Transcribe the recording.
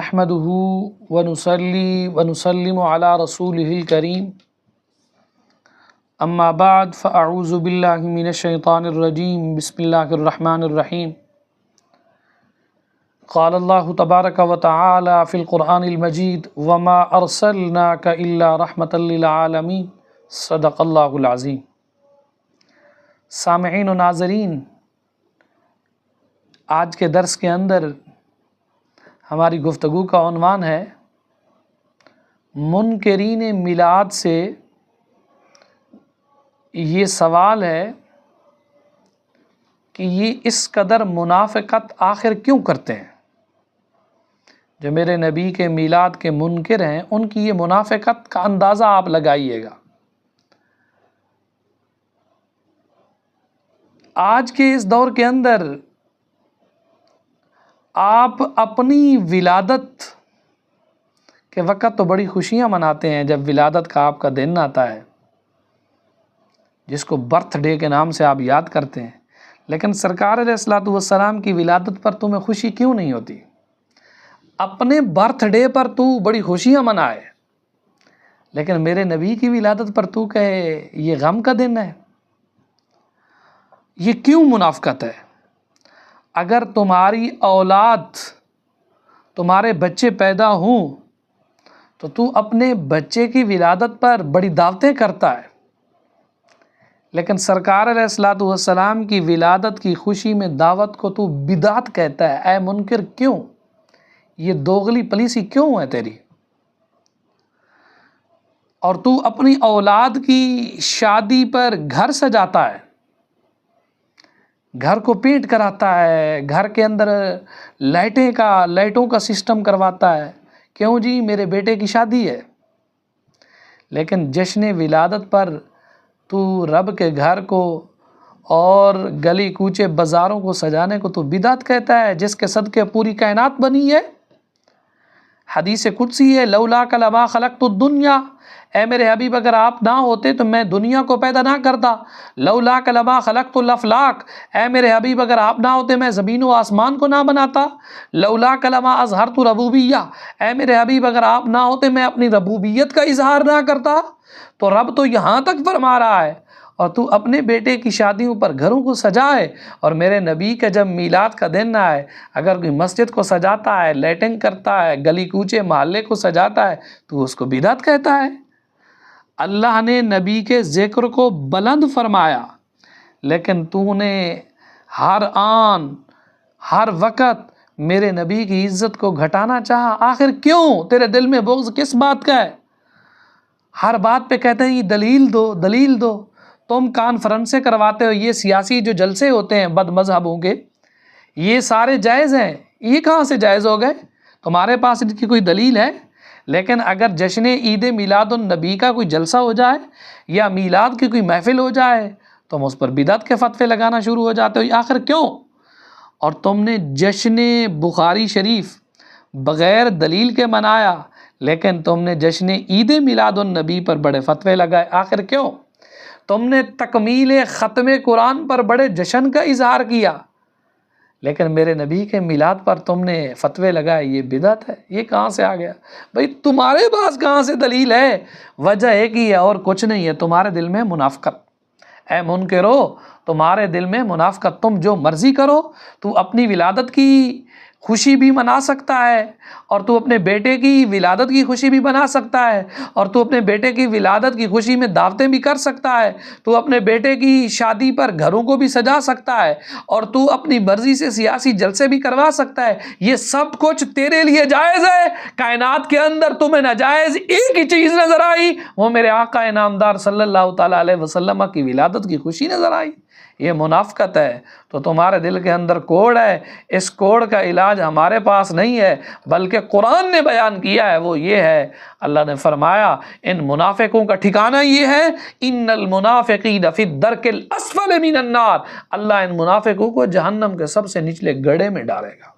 نحمده ونصلي ونسلم على رسوله الكريم اما بعد فاعوذ بالله من الشيطان الرجيم بسم الله الرحمن الرحيم قال الله تبارك وتعالى في القرآن المجيد وما ارسلناك الا رحمة للعالمين صدق اللہ العظیم۔ سامعین و ناظرین، آج کے درس کے اندر ہماری گفتگو کا عنوان ہے منکرین میلاد سے یہ سوال ہے کہ یہ اس قدر منافقت آخر کیوں کرتے ہیں؟ جو میرے نبی کے میلاد کے منکر ہیں ان کی یہ منافقت کا اندازہ آپ لگائیے گا۔ آج کے اس دور کے اندر آپ اپنی ولادت کے وقت تو بڑی خوشیاں مناتے ہیں جب ولادت کا آپ کا دن آتا ہے، جس کو برتھ ڈے کے نام سے آپ یاد کرتے ہیں، لیکن سرکار علیہ الصلوۃ والسلام کی ولادت پر تمہیں خوشی کیوں نہیں ہوتی؟ اپنے برتھ ڈے پر تو بڑی خوشیاں منائے، لیکن میرے نبی کی ولادت پر تو کہے یہ غم کا دن ہے۔ یہ کیوں منافقت ہے؟ اگر تمہاری اولاد، تمہارے بچے پیدا ہوں تو اپنے بچے کی ولادت پر بڑی دعوتیں کرتا ہے، لیکن سرکار علیہ الصلوۃ والسلام کی ولادت کی خوشی میں دعوت کو تو بدعت کہتا ہے۔ اے منکر، کیوں؟ یہ دوغلی پلیسی کیوں ہے تیری؟ اور تو اپنی اولاد کی شادی پر گھر سجاتا ہے، گھر کو پینٹ کراتا ہے، گھر کے اندر لائٹوں کا سسٹم کرواتا ہے۔ کیوں جی؟ میرے بیٹے کی شادی ہے۔ لیکن جشن ولادت پر تو رب کے گھر کو اور گلی کوچے بازاروں کو سجانے کو تو بدعت کہتا ہے، جس کے صدقے پوری کائنات بنی ہے۔ حدیث قدسی ہے لولاک لما خلقت الدنیا، اے میرے حبیب اگر آپ نہ ہوتے تو میں دنیا کو پیدا نہ کرتا۔ لولاک لما خلقت الافلاک، اے میرے حبیب اگر آپ نہ ہوتے میں زمین و آسمان کو نہ بناتا۔ لولاک لما اظہرت ربوبیہ، اے میرے حبیب اگر آپ نہ ہوتے میں اپنی ربوبیت کا اظہار نہ کرتا۔ تو رب تو یہاں تک فرما رہا ہے، اور تو اپنے بیٹے کی شادیوں پر گھروں کو سجائے، اور میرے نبی کا جب میلاد کا دن آئے اگر کوئی مسجد کو سجاتا ہے، لائٹنگ کرتا ہے، گلی کوچے محلے کو سجاتا ہے، تو اس کو بدعت کہتا ہے۔ اللہ نے نبی کے ذکر کو بلند فرمایا، لیکن تو نے ہر آن ہر وقت میرے نبی کی عزت کو گھٹانا چاہا۔ آخر کیوں؟ تیرے دل میں بغض کس بات کا ہے؟ ہر بات پہ کہتے ہیں یہ دلیل دو دلیل دو۔ تم کانفرنسیں کرواتے ہو، یہ سیاسی جو جلسے ہوتے ہیں بد مذہبوں کے، یہ سارے جائز ہیں۔ یہ کہاں سے جائز ہو گئے؟ تمہارے پاس ان کی کوئی دلیل ہے؟ لیکن اگر جشن عید میلاد النبی کا کوئی جلسہ ہو جائے یا میلاد کی کوئی محفل ہو جائے، تم اس پر بدعت کے فتوے لگانا شروع ہو جاتے ہو۔ آخر کیوں؟ اور تم نے جشن بخاری شریف بغیر دلیل کے منایا، لیکن تم نے جشن عید میلاد النبی پر بڑے فتوے لگائے۔ آخر کیوں؟ تم نے تکمیل ختم قرآن پر بڑے جشن کا اظہار کیا، لیکن میرے نبی کے میلاد پر تم نے فتوے لگائے، یہ بدعت ہے۔ یہ کہاں سے آ گیا؟ بھئی تمہارے پاس کہاں سے دلیل ہے؟ وجہ ایک ہی ہے اور کچھ نہیں ہے، تمہارے دل میں منافقت۔ اے منکرو، تمہارے دل میں منافقت۔ تم جو مرضی کرو، تو اپنی ولادت کی خوشی بھی منا سکتا ہے، اور تو اپنے بیٹے کی ولادت کی خوشی بھی منا سکتا ہے، اور تو اپنے بیٹے کی ولادت کی خوشی میں دعوتیں بھی کر سکتا ہے، تو اپنے بیٹے کی شادی پر گھروں کو بھی سجا سکتا ہے، اور تو اپنی مرضی سے سیاسی جلسے بھی کروا سکتا ہے۔ یہ سب کچھ تیرے لیے جائز ہے۔ کائنات کے اندر تمہیں ناجائز ایک ہی چیز نظر آئی، وہ میرے آقا انعامدار صلی اللہ تعالیٰ علیہ وسلم کی ولادت کی خوشی نظر آئی۔ یہ منافقت ہے۔ تو تمہارے دل کے اندر کوڑ ہے، اس کوڑ کا علاج ہمارے پاس نہیں ہے، بلکہ قرآن نے بیان کیا ہے، وہ یہ ہے، اللہ نے فرمایا ان منافقوں کا ٹھکانہ یہ ہے، ان المنافقین فی الدرک الاسفل من النار، اللہ ان منافقوں کو جہنم کے سب سے نچلے گڑھے میں ڈالے گا۔